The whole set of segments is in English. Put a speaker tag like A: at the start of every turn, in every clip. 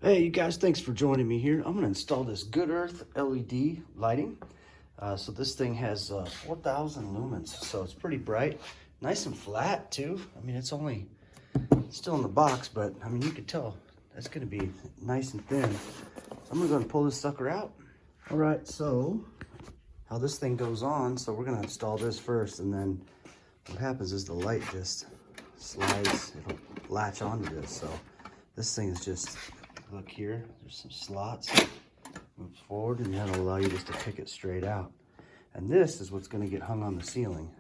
A: Hey, you guys, thanks for joining me here. I'm gonna install this Good Earth LED lighting. So this thing has 4,000 lumens, so it's pretty bright. Nice and flat too. I mean, it's still in the box, but I mean, you can tell that's gonna be nice and thin. So I'm gonna go and pull this sucker out. All right, so how this thing goes on, so we're gonna install this first, and then what happens is the light just slides, it'll latch onto this. So this thing is just, look here, there's some slots, moves forward, and that'll allow you just to pick it straight out. And this is what's gonna get hung on the ceiling.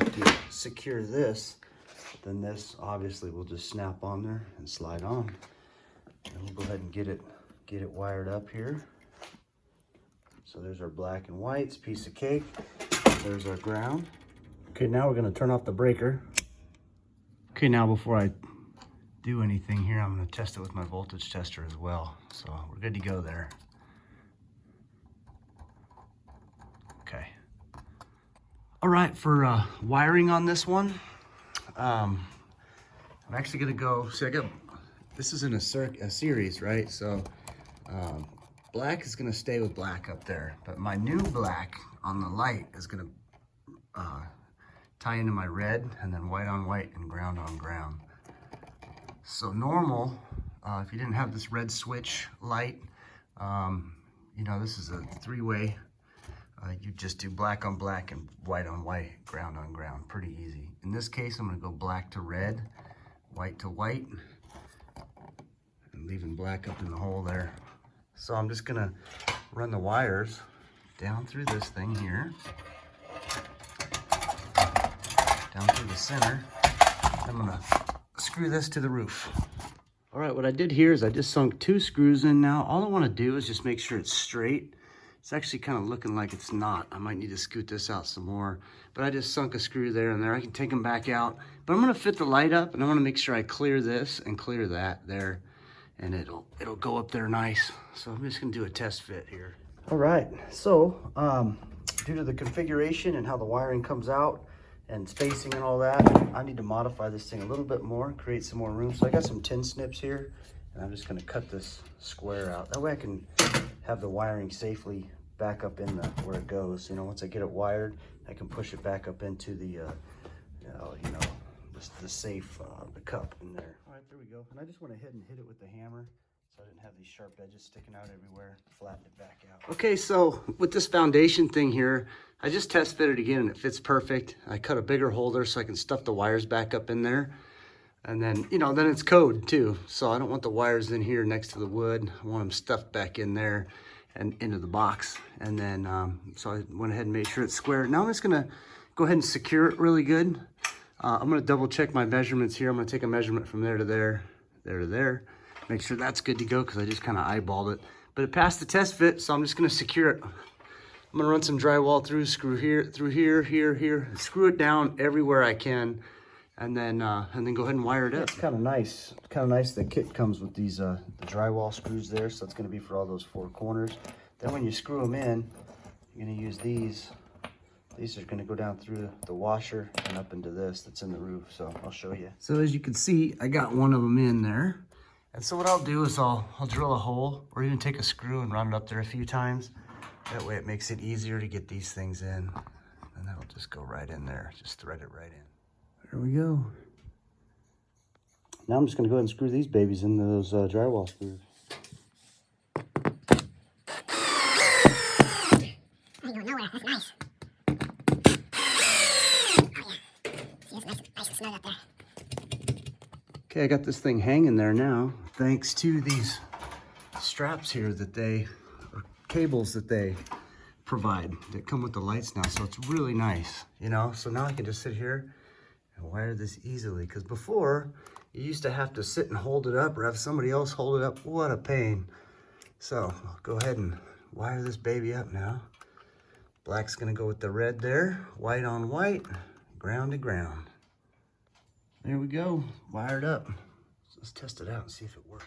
A: After you secure this, then this obviously will just snap on there and slide on. And we'll go ahead and get it wired up here. So there's our black and whites, piece of cake. There's our ground. Okay, now we're gonna turn off the breaker. Okay, now before I do anything here, I'm gonna test it with my voltage tester as well. So we're good to go there. Okay. All right, for wiring on this one, I'm actually gonna go, see this is in a series, right? So black is gonna stay with black up there, but my new black on the light is gonna tie into my red, and then white on white and ground on ground. So normal, if you didn't have this red switch light, you know, this is a three-way. You just do black on black and white on white, ground on ground, pretty easy. In this case, I'm gonna go black to red, white to white, and leaving black up in the hole there. So I'm just gonna run the wires down through this thing here, down through the center. I'm gonna screw this to the roof. All right, what I did here is I just sunk 2 screws in now. All I wanna do is just make sure it's straight. It's actually kind of looking like it's not. I might need to scoot this out some more, but I just sunk a screw there and there. I can take them back out, but I'm gonna fit the light up, and I wanna make sure I clear this and clear that there, and it'll go up there nice. So I'm just gonna do a test fit here. All right, so due to the configuration and how the wiring comes out and spacing and all that, I need to modify this thing a little bit more, create some more room. So I got some tin snips here, and I'm just gonna cut this square out. That way I can have the wiring safely back up in where it goes. You know, once I get it wired, I can push it back up into the, the safe, the cup in there. All right, there we go. And I just went ahead and hit it with the hammer, so I didn't have these sharp edges sticking out everywhere, flatten it back out. Okay, so with this foundation thing here, I just test fit it again and it fits perfect. I cut a bigger holder so I can stuff the wires back up in there. And then, you know, then it's code too. So I don't want the wires in here next to the wood. I want them stuffed back in there and into the box. And then, so I went ahead and made sure it's square. Now I'm just gonna go ahead and secure it really good. I'm gonna double check my measurements here. I'm gonna take a measurement from there to there, there to there. Make sure that's good to go, because I just kind of eyeballed it. But it passed the test fit, so I'm just gonna secure it. I'm gonna run some drywall through, screw here, through here, here, screw it down everywhere I can. And then go ahead and wire it up. It's kind of nice. It's kind of nice. The kit comes with these the drywall screws there, so it's going to be for all those 4 corners. Then when you screw them in, you're going to use these. These are going to go down through the washer and up into this that's in the roof. So I'll show you. So as you can see, I got one of them in there. And so what I'll do is I'll drill a hole, or even take a screw and run it up there a few times. That way it makes it easier to get these things in. And that'll just go right in there. Just thread it right in. There we go. Now I'm just going to go ahead and screw these babies into those drywall screws. I ain't going nowhere. That's nice. Oh yeah. See, it's nice and snug up there. Okay, I got this thing hanging there now, thanks to these straps here or cables that they provide that come with the lights now. So it's really nice, you know. So now I can just sit here and wire this easily, because before you used to have to sit and hold it up or have somebody else hold it up. What a pain. So I'll go ahead and wire this baby up now. Black's gonna go with the red there, white on white, ground to ground. There we go, wired up. So let's test it out and see if it works.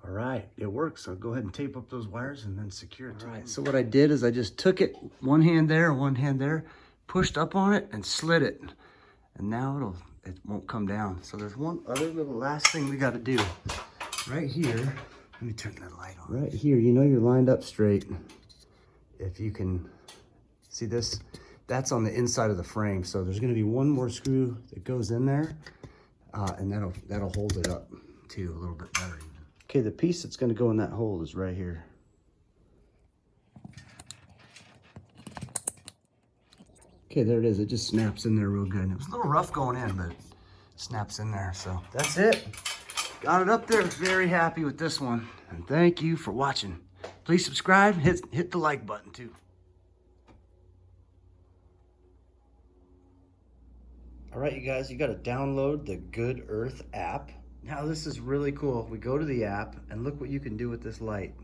A: All right, it works. So I'll go ahead and tape up those wires and then secure it. All right, so what I did is I just took it, one hand there, pushed up on it and slid it. And now it won't come down. So there's one other little last thing we got to do right here. Let me turn that light on. Right here, you know you're lined up straight. If you can see this, that's on the inside of the frame. So there's gonna be one more screw that goes in there, and that'll hold it up too a little bit better. Okay, the piece that's gonna go in that hole is right here. Okay, there it is. It just snaps in there real good. It was a little rough going in, but it snaps in there. So that's it. Got it up there. Very happy with this one. And thank you for watching. Please subscribe. Hit the like button too. All right, you guys, you got to download the Good Earth app. Now this is really cool. We go to the app and look what you can do with this light.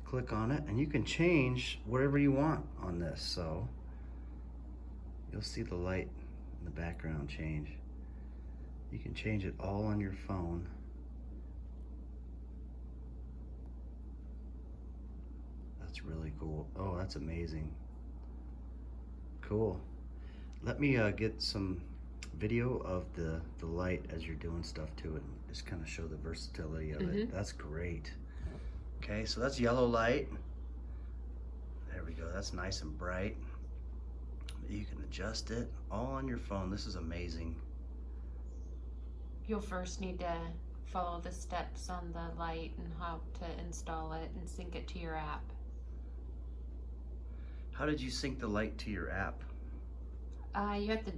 A: Click on it and you can change whatever you want on this. So you'll see the light in the background change. You can change it all on your phone. That's really cool. Oh, that's amazing. Cool. Let me get some video of the light as you're doing stuff to it and just kind of show the versatility of it. That's great. Okay, so that's yellow light. There we go. That's nice and bright. You can adjust it all on your phone. This is amazing.
B: You'll first need to follow the steps on the light and how to install it and sync it to your app.
A: How did you sync the light to your app?
B: You have to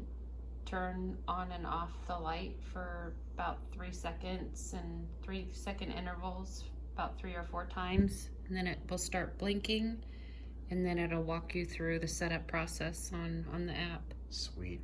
B: turn on and off the light for about 3 seconds and 3-second intervals, about 3 or 4 times, and then it will start blinking, and then it'll walk you through the setup process on the app.
A: Sweet.